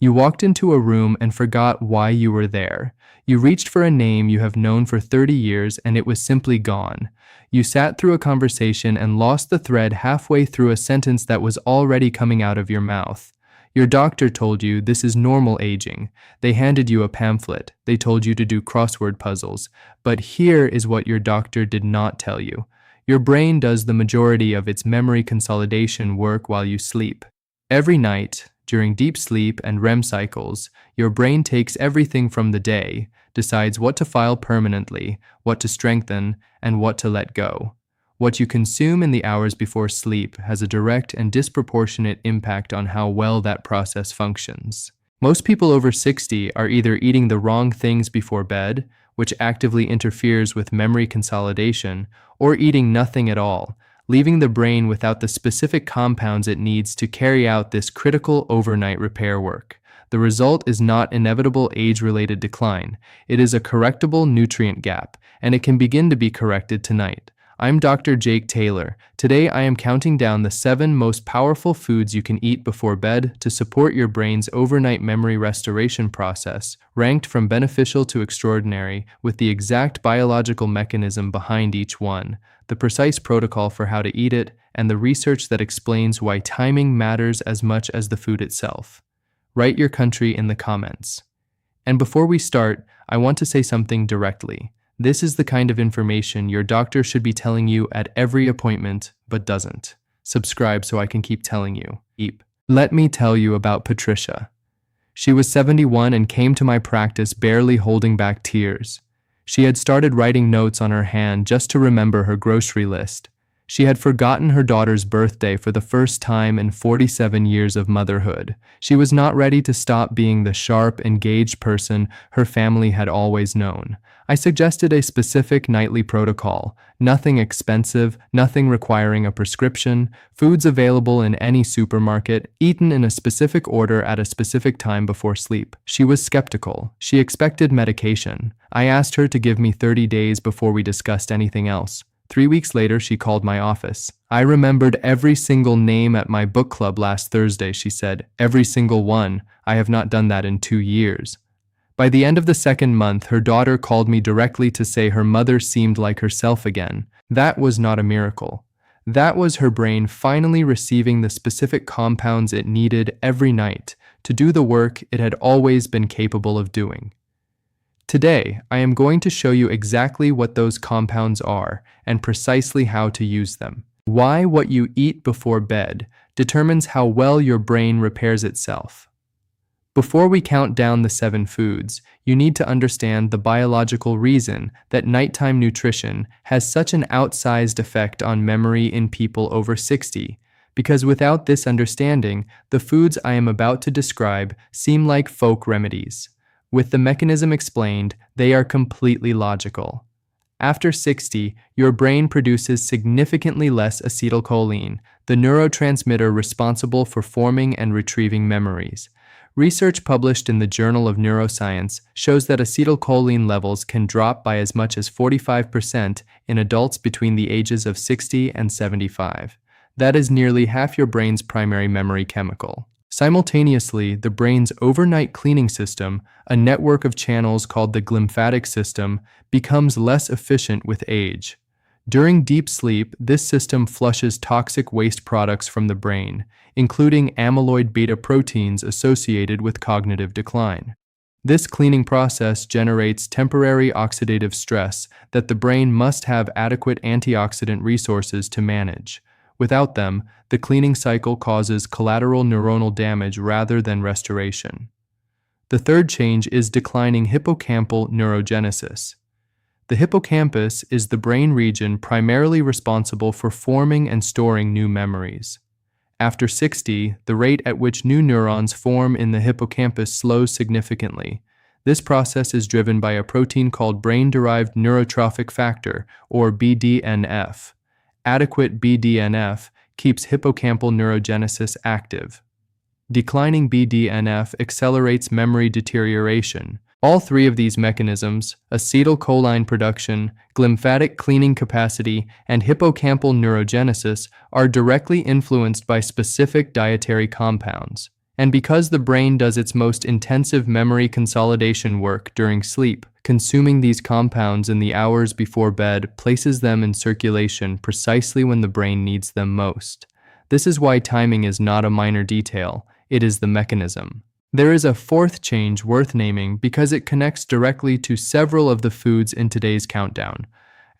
You walked into a room and forgot why you were there. You reached for a name you have known for 30 years and it was simply gone. You sat through a conversation and lost the thread halfway through a sentence that was already coming out of your mouth. Your doctor told you this is normal aging. They handed you a pamphlet. They told you to do crossword puzzles. But here is what your doctor did not tell you. Your brain does the majority of its memory consolidation work while you sleep. Every night, during deep sleep and REM cycles, your brain takes everything from the day, decides what to file permanently, what to strengthen, and what to let go. What you consume in the hours before sleep has a direct and disproportionate impact on how well that process functions. Most people over 60 are either eating the wrong things before bed, which actively interferes with memory consolidation, or eating nothing at all, leaving the brain without the specific compounds it needs to carry out this critical overnight repair work. The result is not inevitable age-related decline. It is a correctable nutrient gap, and it can begin to be corrected tonight. I'm Dr. Jake Taylor. Today I am counting down the 7 most powerful foods you can eat before bed to support your brain's overnight memory restoration process, ranked from beneficial to extraordinary, with the exact biological mechanism behind each one, the precise protocol for how to eat it, and the research that explains why timing matters as much as the food itself. Write your country in the comments. And before we start, I want to say something directly. This is the kind of information your doctor should be telling you at every appointment, but doesn't. Subscribe so I can keep telling you. Let me tell you about Patricia. She was 71 and came to my practice barely holding back tears. She had started writing notes on her hand just to remember her grocery list. She had forgotten her daughter's birthday for the first time in 47 years of motherhood. She was not ready to stop being the sharp, engaged person her family had always known. I suggested a specific nightly protocol, nothing expensive, nothing requiring a prescription, foods available in any supermarket, eaten in a specific order at a specific time before sleep. She was skeptical. She expected medication. I asked her to give me 30 days before we discussed anything else. 3 weeks later, she called my office. I remembered every single name at my book club last Thursday, she said. Every single one. I have not done that in 2 years. By the end of the second month, her daughter called me directly to say her mother seemed like herself again. That was not a miracle. That was her brain finally receiving the specific compounds it needed every night to do the work it had always been capable of doing. Today, I am going to show you exactly what those compounds are and precisely how to use them. Why what you eat before bed determines how well your brain repairs itself. Before we count down the 7 foods, you need to understand the biological reason that nighttime nutrition has such an outsized effect on memory in people over 60, because without this understanding, the foods I am about to describe seem like folk remedies. With the mechanism explained, they are completely logical. After 60, your brain produces significantly less acetylcholine, the neurotransmitter responsible for forming and retrieving memories. Research published in the Journal of Neuroscience shows that acetylcholine levels can drop by as much as 45% in adults between the ages of 60 and 75. That is nearly half your brain's primary memory chemical. Simultaneously, the brain's overnight cleaning system, a network of channels called the glymphatic system, becomes less efficient with age. During deep sleep, this system flushes toxic waste products from the brain, including amyloid beta proteins associated with cognitive decline. This cleaning process generates temporary oxidative stress that the brain must have adequate antioxidant resources to manage. Without them, the cleaning cycle causes collateral neuronal damage rather than restoration. The third change is declining hippocampal neurogenesis. The hippocampus is the brain region primarily responsible for forming and storing new memories. After 60, the rate at which new neurons form in the hippocampus slows significantly. This process is driven by a protein called brain-derived neurotrophic factor, or BDNF. Adequate BDNF keeps hippocampal neurogenesis active. Declining BDNF accelerates memory deterioration. All 3 of these mechanisms, acetylcholine production, glymphatic cleaning capacity, and hippocampal neurogenesis, are directly influenced by specific dietary compounds. And because the brain does its most intensive memory consolidation work during sleep, consuming these compounds in the hours before bed places them in circulation precisely when the brain needs them most. This is why timing is not a minor detail, it is the mechanism. There is a fourth change worth naming because it connects directly to several of the foods in today's countdown.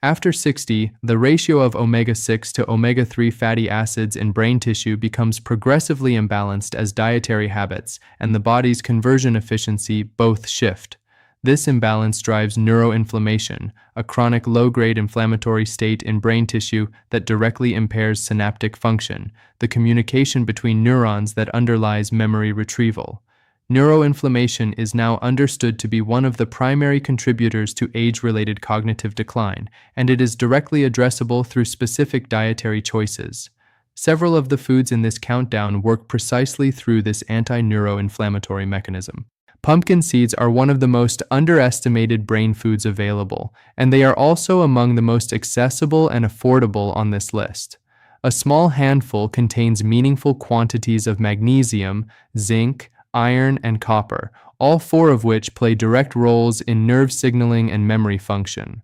After 60, the ratio of omega-6 to omega-3 fatty acids in brain tissue becomes progressively imbalanced as dietary habits and the body's conversion efficiency both shift. This imbalance drives neuroinflammation, a chronic low-grade inflammatory state in brain tissue that directly impairs synaptic function, the communication between neurons that underlies memory retrieval. Neuroinflammation is now understood to be one of the primary contributors to age-related cognitive decline, and it is directly addressable through specific dietary choices. Several of the foods in this countdown work precisely through this anti-neuroinflammatory mechanism. Pumpkin seeds are one of the most underestimated brain foods available, and they are also among the most accessible and affordable on this list. A small handful contains meaningful quantities of magnesium, zinc, iron, and copper, all four of which play direct roles in nerve signaling and memory function.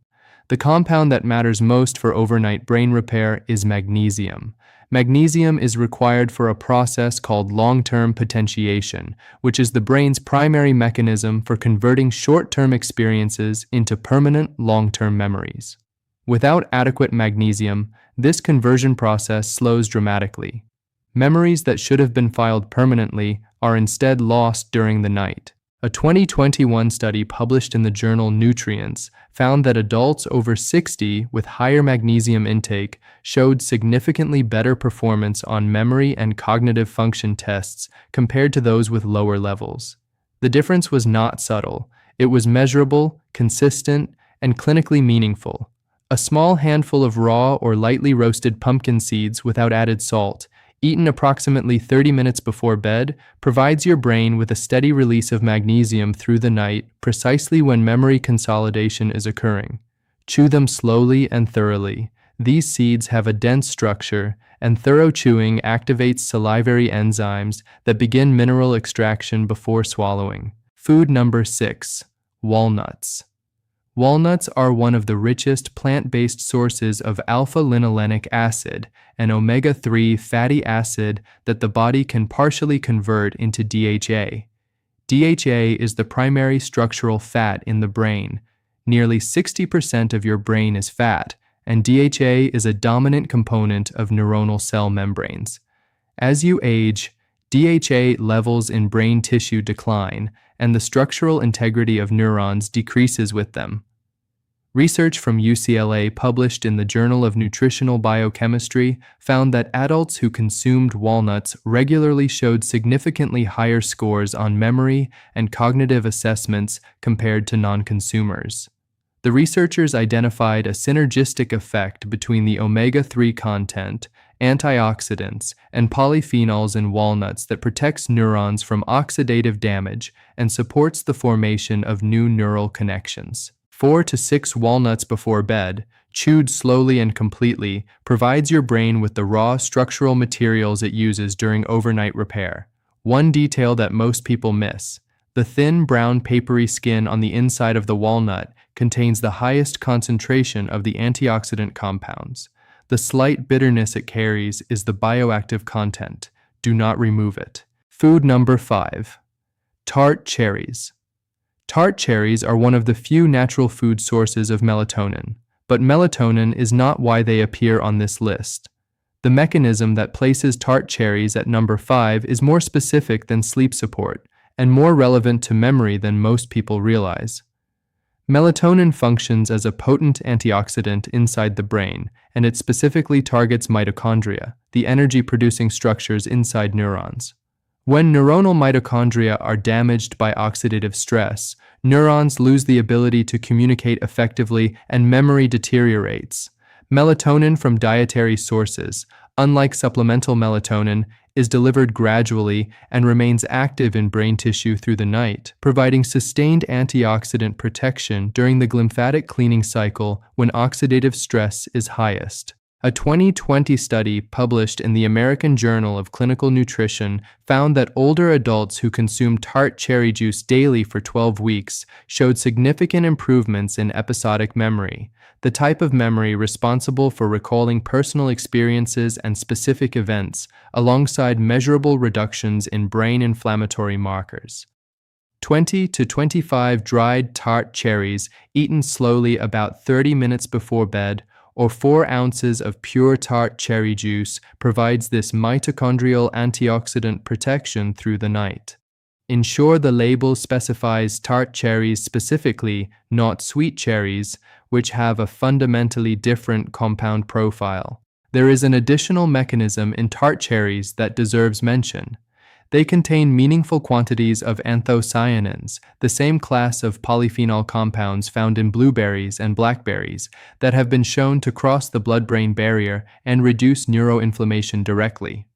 The compound that matters most for overnight brain repair is magnesium. Magnesium is required for a process called long-term potentiation, which is the brain's primary mechanism for converting short-term experiences into permanent long-term memories. Without adequate magnesium, this conversion process slows dramatically. Memories that should have been filed permanently are instead lost during the night. A 2021 study published in the journal Nutrients found that adults over 60 with higher magnesium intake showed significantly better performance on memory and cognitive function tests compared to those with lower levels. The difference was not subtle. It was measurable, consistent, and clinically meaningful. A small handful of raw or lightly roasted pumpkin seeds without added salt, eaten approximately 30 minutes before bed, provides your brain with a steady release of magnesium through the night, precisely when memory consolidation is occurring. Chew them slowly and thoroughly. These seeds have a dense structure, and thorough chewing activates salivary enzymes that begin mineral extraction before swallowing. Food number 6. Walnuts. Walnuts are one of the richest plant-based sources of alpha-linolenic acid, an omega-3 fatty acid that the body can partially convert into DHA. DHA is the primary structural fat in the brain. Nearly 60% of your brain is fat, and DHA is a dominant component of neuronal cell membranes. As you age, DHA levels in brain tissue decline, and the structural integrity of neurons decreases with them. Research from UCLA published in the Journal of Nutritional Biochemistry found that adults who consumed walnuts regularly showed significantly higher scores on memory and cognitive assessments compared to non-consumers. The researchers identified a synergistic effect between the omega-3 content, antioxidants, and polyphenols in walnuts that protects neurons from oxidative damage and supports the formation of new neural connections. 4 to 6 walnuts before bed, chewed slowly and completely, provides your brain with the raw structural materials it uses during overnight repair. One detail that most people miss: the thin brown papery skin on the inside of the walnut contains the highest concentration of the antioxidant compounds. The slight bitterness it carries is the bioactive content. Do not remove it. Food number 5. Tart cherries. Tart cherries are one of the few natural food sources of melatonin, but melatonin is not why they appear on this list. The mechanism that places tart cherries at number 5 is more specific than sleep support, and more relevant to memory than most people realize. Melatonin functions as a potent antioxidant inside the brain, and it specifically targets mitochondria, the energy-producing structures inside neurons. When neuronal mitochondria are damaged by oxidative stress, neurons lose the ability to communicate effectively and memory deteriorates. Melatonin from dietary sources, unlike supplemental melatonin, is delivered gradually and remains active in brain tissue through the night, providing sustained antioxidant protection during the glymphatic cleaning cycle when oxidative stress is highest. A 2020 study published in the American Journal of Clinical Nutrition found that older adults who consumed tart cherry juice daily for 12 weeks showed significant improvements in episodic memory, the type of memory responsible for recalling personal experiences and specific events, alongside measurable reductions in brain inflammatory markers. 20 to 25 dried tart cherries eaten slowly about 30 minutes before bed, or 4 ounces of pure tart cherry juice provides this mitochondrial antioxidant protection through the night. Ensure the label specifies tart cherries specifically, not sweet cherries, which have a fundamentally different compound profile. There is an additional mechanism in tart cherries that deserves mention. They contain meaningful quantities of anthocyanins, the same class of polyphenol compounds found in blueberries and blackberries, that have been shown to cross the blood-brain barrier and reduce neuroinflammation directly.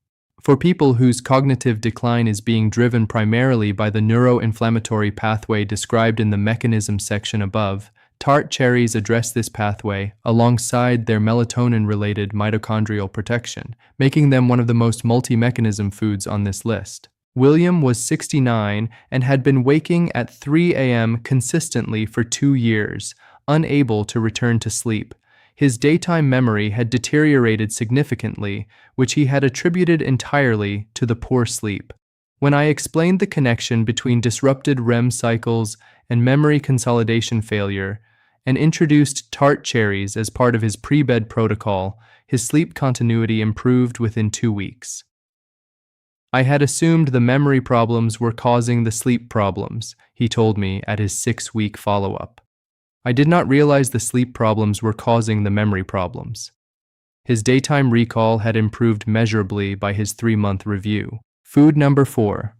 For people whose cognitive decline is being driven primarily by the neuroinflammatory pathway described in the mechanism section above, tart cherries address this pathway alongside their melatonin-related mitochondrial protection, making them one of the most multi-mechanism foods on this list. William was 69 and had been waking at 3 a.m. consistently for 2 years, unable to return to sleep. His daytime memory had deteriorated significantly, which he had attributed entirely to the poor sleep. When I explained the connection between disrupted REM cycles and memory consolidation failure, and introduced tart cherries as part of his pre-bed protocol, his sleep continuity improved within 2 weeks. I had assumed the memory problems were causing the sleep problems, he told me at his 6-week follow-up. I did not realize the sleep problems were causing the memory problems. His daytime recall had improved measurably by his 3-month review. Food number 4.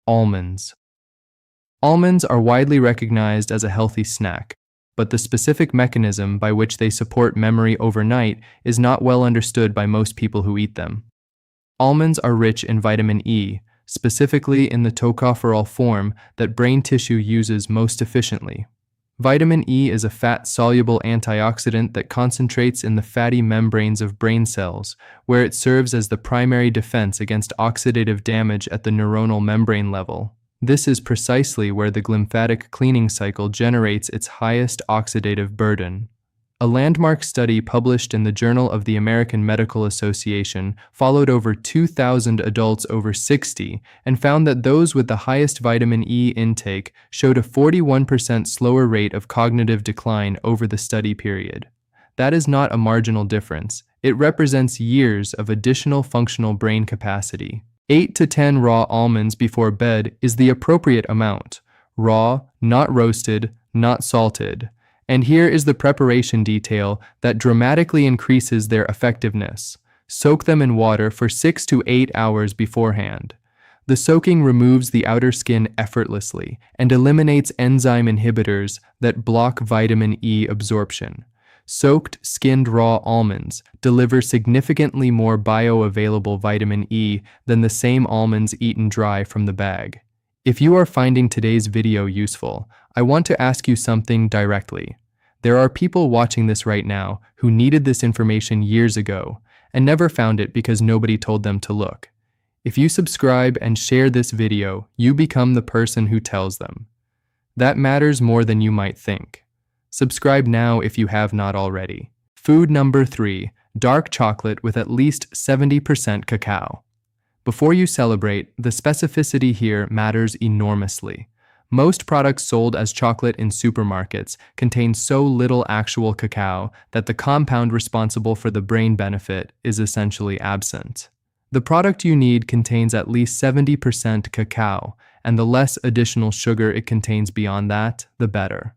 Almonds. Almonds are widely recognized as a healthy snack, but the specific mechanism by which they support memory overnight is not well understood by most people who eat them. Almonds are rich in vitamin E, specifically in the tocopherol form that brain tissue uses most efficiently. Vitamin E is a fat-soluble antioxidant that concentrates in the fatty membranes of brain cells, where it serves as the primary defense against oxidative damage at the neuronal membrane level. This is precisely where the glymphatic cleaning cycle generates its highest oxidative burden. A landmark study published in the Journal of the American Medical Association followed over 2,000 adults over 60 and found that those with the highest vitamin E intake showed a 41% slower rate of cognitive decline over the study period. That is not a marginal difference. It represents years of additional functional brain capacity. 8 to 10 raw almonds before bed is the appropriate amount. Raw, not roasted, not salted. And here is the preparation detail that dramatically increases their effectiveness. Soak them in water for 6 to 8 hours beforehand. The soaking removes the outer skin effortlessly and eliminates enzyme inhibitors that block vitamin E absorption. Soaked, skinned raw almonds deliver significantly more bioavailable vitamin E than the same almonds eaten dry from the bag. If you are finding today's video useful, I want to ask you something directly. There are people watching this right now who needed this information years ago and never found it because nobody told them to look. If you subscribe and share this video, you become the person who tells them. That matters more than you might think. Subscribe now if you have not already. Food number 3, dark chocolate with at least 70% cacao. Before you celebrate, the specificity here matters enormously. Most products sold as chocolate in supermarkets contain so little actual cacao that the compound responsible for the brain benefit is essentially absent. The product you need contains at least 70% cacao, and the less additional sugar it contains beyond that, the better.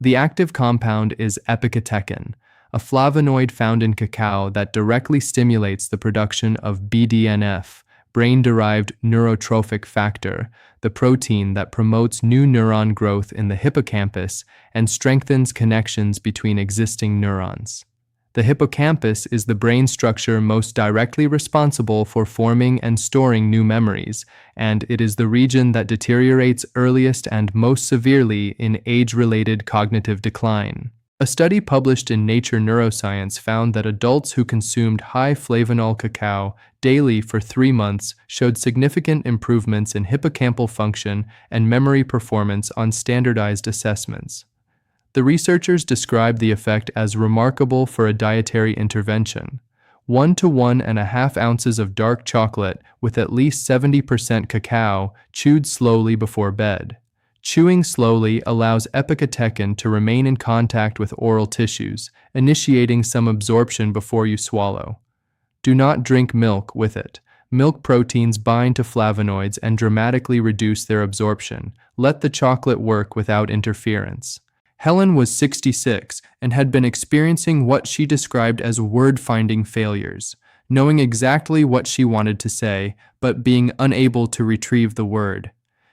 The active compound is epicatechin, a flavonoid found in cacao that directly stimulates the production of BDNF, brain-derived neurotrophic factor, the protein that promotes new neuron growth in the hippocampus and strengthens connections between existing neurons. The hippocampus is the brain structure most directly responsible for forming and storing new memories, and it is the region that deteriorates earliest and most severely in age-related cognitive decline. A study published in Nature Neuroscience found that adults who consumed high flavonol cacao daily for 3 months showed significant improvements in hippocampal function and memory performance on standardized assessments. The researchers described the effect as remarkable for a dietary intervention. 1 to 1.5 ounces of dark chocolate with at least 70% cacao chewed slowly before bed. Chewing slowly allows epicatechin to remain in contact with oral tissues, initiating some absorption before you swallow. Do not drink milk with it. Milk proteins bind to flavonoids and dramatically reduce their absorption. Let the chocolate work without interference. Helen was 66 and had been experiencing what she described as word-finding failures, knowing exactly what she wanted to say, but being unable to retrieve the word.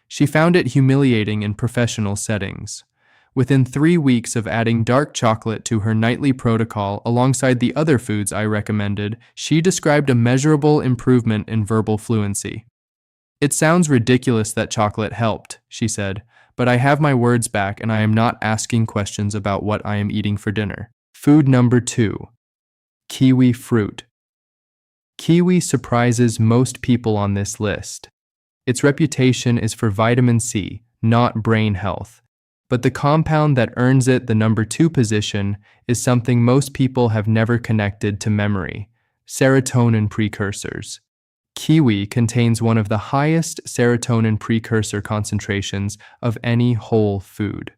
She found it humiliating in professional settings. Within 3 weeks of adding dark chocolate to her nightly protocol alongside the other foods I recommended, she described a measurable improvement in verbal fluency. "It sounds ridiculous that chocolate helped," she said, "but I have my words back and I am not asking questions about what I am eating for dinner." Food number 2. Kiwi fruit. Kiwi surprises most people on this list. Its reputation is for vitamin C, not brain health. But the compound that earns it the number 2 position is something most people have never connected to memory: serotonin precursors. Kiwi contains one of the highest serotonin precursor concentrations of any whole food.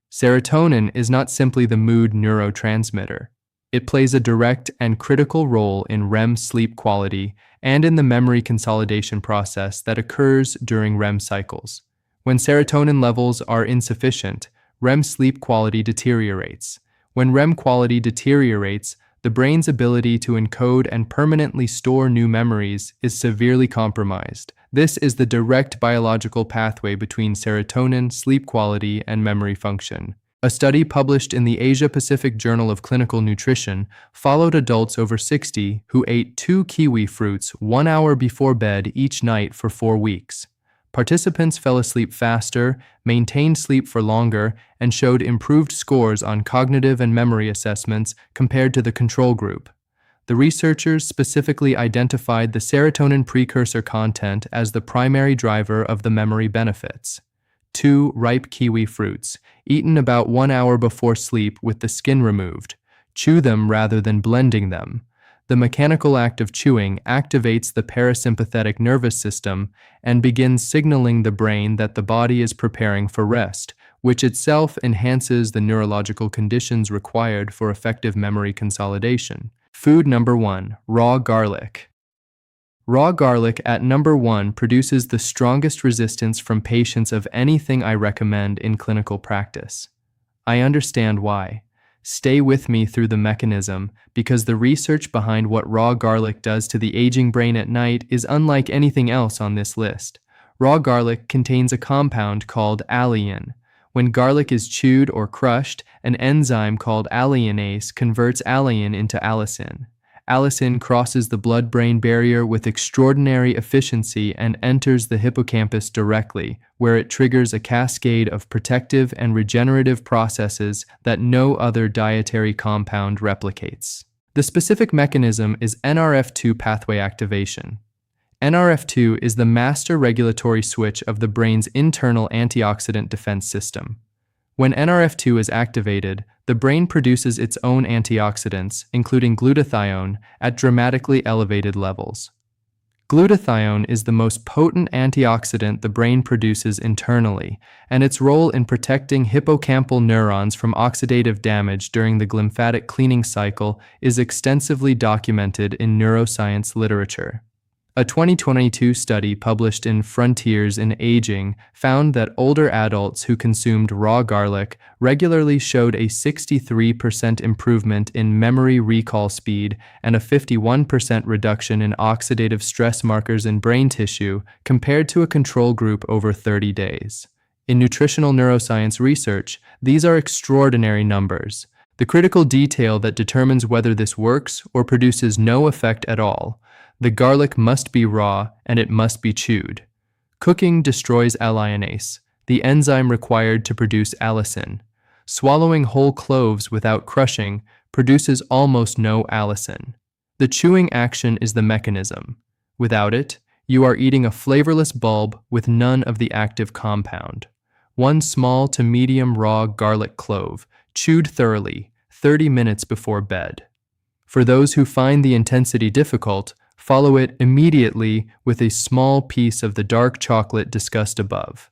Serotonin is not simply the mood neurotransmitter. It plays a direct and critical role in REM sleep quality and in the memory consolidation process that occurs during REM cycles. When serotonin levels are insufficient, REM sleep quality deteriorates. When REM quality deteriorates, the brain's ability to encode and permanently store new memories is severely compromised. This is the direct biological pathway between serotonin, sleep quality, and memory function. A study published in the Asia-Pacific Journal of Clinical Nutrition followed adults over 60 who ate 2 kiwi fruits 1 hour before bed each night for 4 weeks. Participants fell asleep faster, maintained sleep for longer, and showed improved scores on cognitive and memory assessments compared to the control group. The researchers specifically identified the serotonin precursor content as the primary driver of the memory benefits. 2 ripe kiwi fruits, eaten about 1 hour before sleep with the skin removed. Chew them rather than blending them. The mechanical act of chewing activates the parasympathetic nervous system and begins signaling the brain that the body is preparing for rest, which itself enhances the neurological conditions required for effective memory consolidation. Food number 1, raw garlic. Raw garlic at number 1 produces the strongest resistance from patients of anything I recommend in clinical practice. I understand why. Stay with me through the mechanism, because the research behind what raw garlic does to the aging brain at night is unlike anything else on this list. Raw garlic contains a compound called alliin. When garlic is chewed or crushed, an enzyme called alliinase converts alliin into allicin. Allicin crosses the blood-brain barrier with extraordinary efficiency and enters the hippocampus directly, where it triggers a cascade of protective and regenerative processes that no other dietary compound replicates. The specific mechanism is NRF2 pathway activation. NRF2 is the master regulatory switch of the brain's internal antioxidant defense system. When NRF2 is activated, the brain produces its own antioxidants, including glutathione, at dramatically elevated levels. Glutathione is the most potent antioxidant the brain produces internally, and its role in protecting hippocampal neurons from oxidative damage during the glymphatic cleaning cycle is extensively documented in neuroscience literature. A 2022 study published in Frontiers in Aging found that older adults who consumed raw garlic regularly showed a 63% improvement in memory recall speed and a 51% reduction in oxidative stress markers in brain tissue compared to a control group over 30 days. In nutritional neuroscience research, these are extraordinary numbers. The critical detail that determines whether this works or produces no effect at all: the garlic must be raw and it must be chewed. Cooking destroys alliinase, the enzyme required to produce allicin. Swallowing whole cloves without crushing produces almost no allicin. The chewing action is the mechanism. Without it, you are eating a flavorless bulb with none of the active compound. One small to medium raw garlic clove, chewed thoroughly, 30 minutes before bed. For those who find the intensity difficult, follow it immediately with a small piece of the dark chocolate discussed above.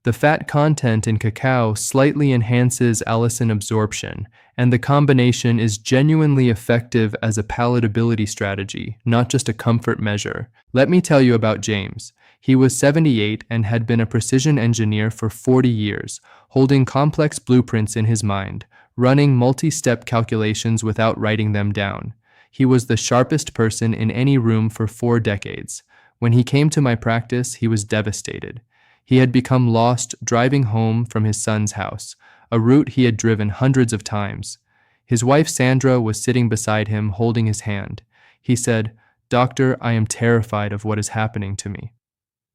The fat content in cacao slightly enhances allicin absorption, and the combination is genuinely effective as a palatability strategy, not just a comfort measure. Let me tell you about James. He was 78 and had been a precision engineer for 40 years, holding complex blueprints in his mind, running multi-step calculations without writing them down. He was the sharpest person in any room for 4 decades. When he came to my practice, he was devastated. He had become lost driving home from his son's house, a route he had driven hundreds of times. His wife Sandra was sitting beside him, holding his hand. He said, "Doctor, I am terrified of what is happening to me."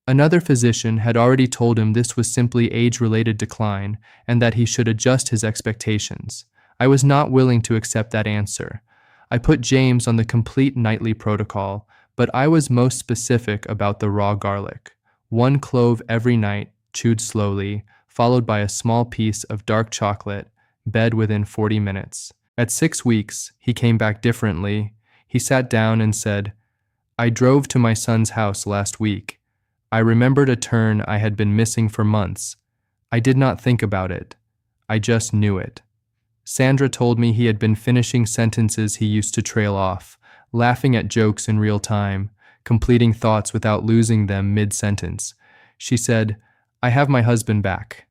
Another physician had already told him this was simply age-related decline and that he should adjust his expectations. I was not willing to accept that answer. I put James on the complete nightly protocol, but I was most specific about the raw garlic. 1 clove every night, chewed slowly, followed by a small piece of dark chocolate, bed within 40 minutes. At 6 weeks, he came back differently. He sat down and said, "I drove to my son's house last week. I remembered a turn I had been missing for months. I did not think about it. I just knew it." Sandra told me he had been finishing sentences he used to trail off, laughing at jokes in real time, completing thoughts without losing them mid-sentence. She said, "I have my husband back."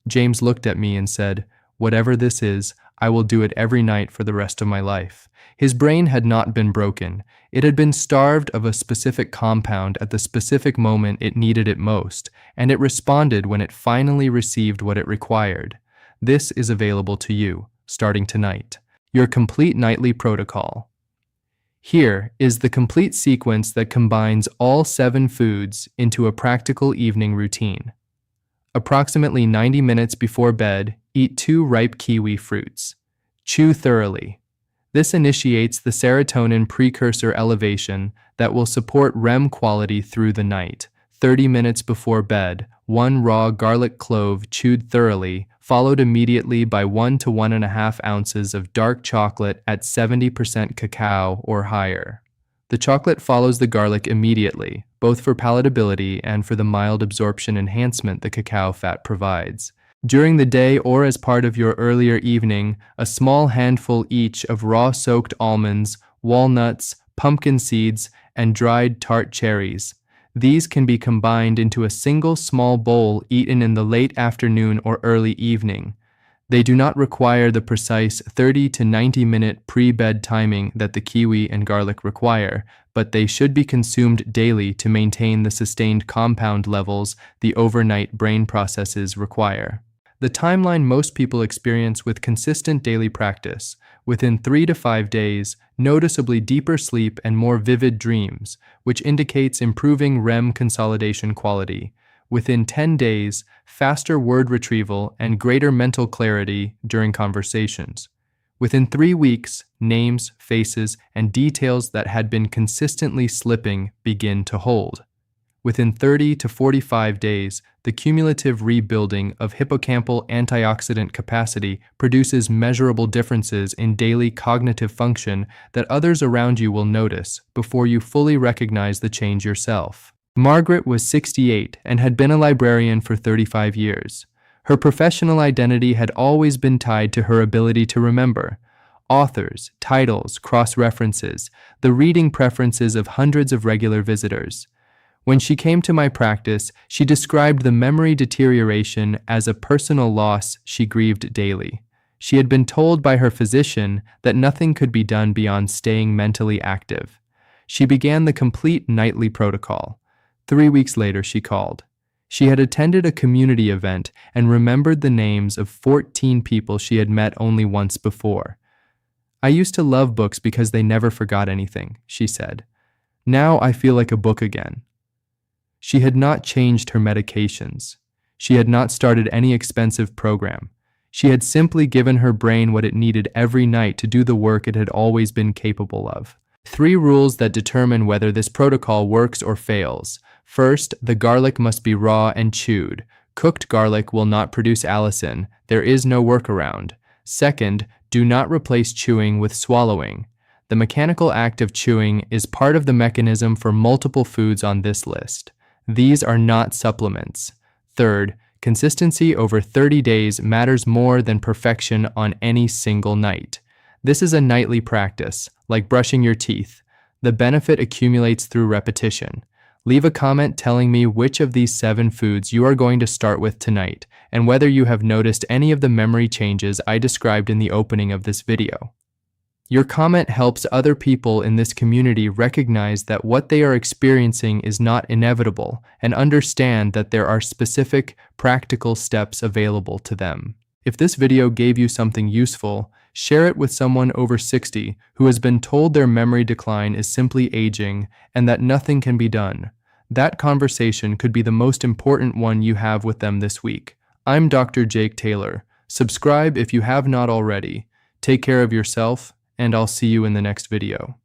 James looked at me and said, "Whatever this is, I will do it every night for the rest of my life." His brain had not been broken. It had been starved of a specific compound at the specific moment it needed it most, and it responded when it finally received what it required. This is available to you, starting tonight. Your complete nightly protocol. Here is the complete sequence that combines all 7 foods into a practical evening routine. Approximately 90 minutes before bed, eat 2 ripe kiwi fruits. Chew thoroughly. This initiates the serotonin precursor elevation that will support REM quality through the night. 30 minutes before bed, 1 raw garlic clove chewed thoroughly, followed immediately by 1 to 1.5 ounces of dark chocolate at 70% cacao or higher. The chocolate follows the garlic immediately, both for palatability and for the mild absorption enhancement the cacao fat provides. During the day or as part of your earlier evening, a small handful each of raw soaked almonds, walnuts, pumpkin seeds, and dried tart cherries. These can be combined into a single small bowl eaten in the late afternoon or early evening. They do not require the precise 30 to 90-minute pre-bed timing that the kiwi and garlic require, but they should be consumed daily to maintain the sustained compound levels the overnight brain processes require. The timeline most people experience with consistent daily practice: within 3 to 5 days, noticeably deeper sleep and more vivid dreams, which indicates improving REM consolidation quality. Within 10 days, faster word retrieval and greater mental clarity during conversations. Within 3 weeks, names, faces, and details that had been consistently slipping begin to hold. Within 30 to 45 days, the cumulative rebuilding of hippocampal antioxidant capacity produces measurable differences in daily cognitive function that others around you will notice before you fully recognize the change yourself. Margaret was 68 and had been a librarian for 35 years. Her professional identity had always been tied to her ability to remember authors, titles, cross-references, the reading preferences of hundreds of regular visitors. When she came to my practice, she described the memory deterioration as a personal loss she grieved daily. She had been told by her physician that nothing could be done beyond staying mentally active. She began the complete nightly protocol. 3 weeks later, she called. She had attended a community event and remembered the names of 14 people she had met only once before. "I used to love books because they never forgot anything," she said. "Now I feel like a book again." She had not changed her medications. She had not started any expensive program. She had simply given her brain what it needed every night to do the work it had always been capable of. 3 rules that determine whether this protocol works or fails. First, the garlic must be raw and chewed. Cooked garlic will not produce allicin. There is no workaround. Second, do not replace chewing with swallowing. The mechanical act of chewing is part of the mechanism for multiple foods on this list. These are not supplements. Third, consistency over 30 days matters more than perfection on any single night. This is a nightly practice, like brushing your teeth. The benefit accumulates through repetition. Leave a comment telling me which of these 7 foods you are going to start with tonight, and whether you have noticed any of the memory changes I described in the opening of this video. Your comment helps other people in this community recognize that what they are experiencing is not inevitable and understand that there are specific, practical steps available to them. If this video gave you something useful, share it with someone over 60 who has been told their memory decline is simply aging and that nothing can be done. That conversation could be the most important one you have with them this week. I'm Dr. Jake Taylor. Subscribe if you have not already. Take care of yourself, and I'll see you in the next video.